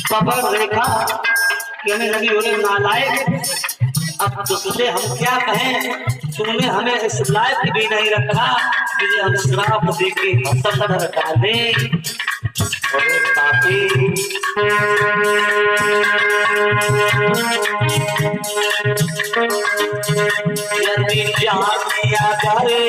पापा देखा कहने लगी बोले नालायक, अब तुझसे हम क्या कहें, तूने हमें इस लायक भी नहीं रखा कि हम श्राप देके सफर डालें। अरे पापी यदि प्यार किया करे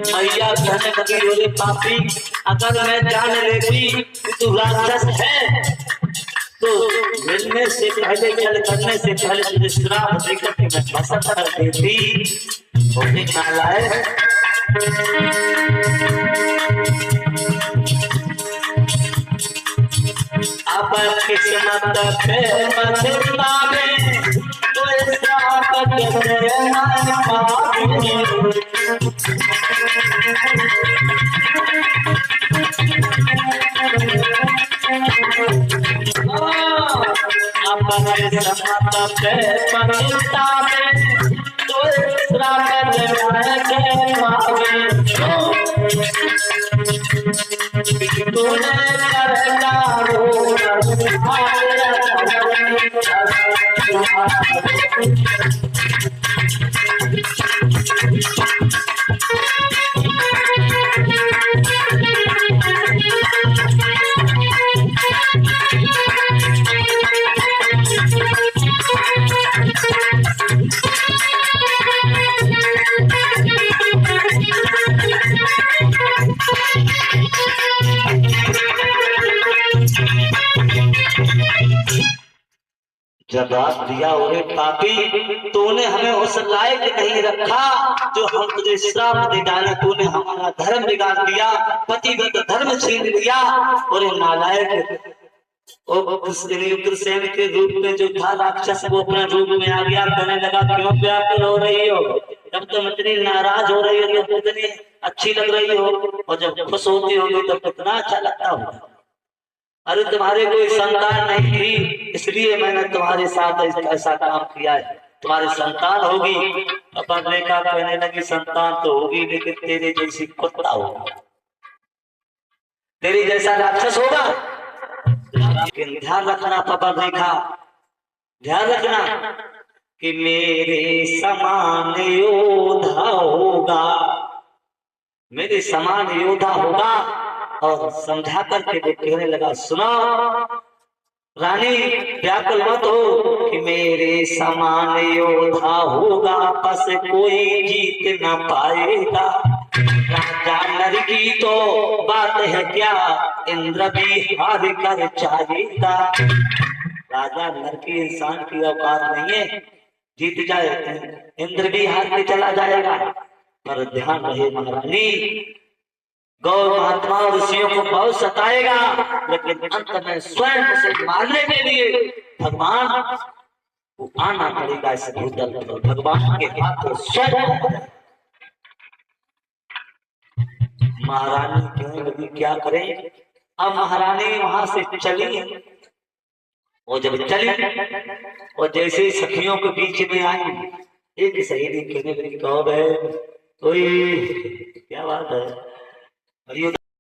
भैया कहने लगी बोले पापी, अगर मैं जान लेती कि तू राक्षस है तो मिलने से पहले, जल करने से पहले तुझे श्राप देकर के मैं भस्म कर देती। बोले नालायक, अब किस्मत पे पछतावे तो श्राप देने ना पावे। अपने समत पे पछतावे तो श्राप देने के पावे। तूने करना रो जवाब दिया, ओरे पापी, तूने हमें उस लायक नहीं रखा जो हम तुझे श्राप दे डाले। तूने हमारा धर्म बिगाड़ दिया, पतिव्रत धर्म छीन लिया। और नालायक, उग्रसेन के रूप में जो था राक्षस, वो अपने रूप में आ गया। कहने लगा क्यों व्याकुल हो रही हो, जब तुम इतनी नाराज हो रही हो तो इतनी अच्छी लग रही हो, और जब खुश होती होगी तो कितना अच्छा लगता होगा। अरे तुम्हारे कोई संतान नहीं थी, इसलिए मैंने तुम्हारे साथ ऐसा काम किया है। तुम्हारी संतान होगी। अपन देखा, कहने लगी संतान तो होगी, लेकिन तेरे जैसी कुत्ता होगा, तेरे जैसा राक्षस होगा। लेकिन ध्यान रखना पापा देखा, ध्यान रखना कि मेरे समान योद्धा होगा, मेरे समान योद्धा होगा। और समझा करके वो कहने लगा, सुनो रानी, व्याकुल मत हो कि मेरे समान योद्धा होगा, बस कोई जीत न पाएगा। राजा नर की तो बात है क्या, इंद्र भी हार कर जाएगा। राजा नर की इंसान की औकात नहीं है, जीत जाए इंद्र भी हार के चला जाएगा। पर ध्यान रहे महारानी, गौ महात्मा और ऋषियों को बहुत सताएगा, लेकिन अंत में स्वयं से मारने के लिए भगवान को आना पड़ेगा इस भूतल पर। भगवान के हाथ में स्वयं। महारानी कहने लगी क्या करें। अब महारानी वहां से चली, और जब चली और जैसे सखियों के बीच में आई, एक सहेली कहने लगी, कहो बहन कोई क्या बात है, हरिओम।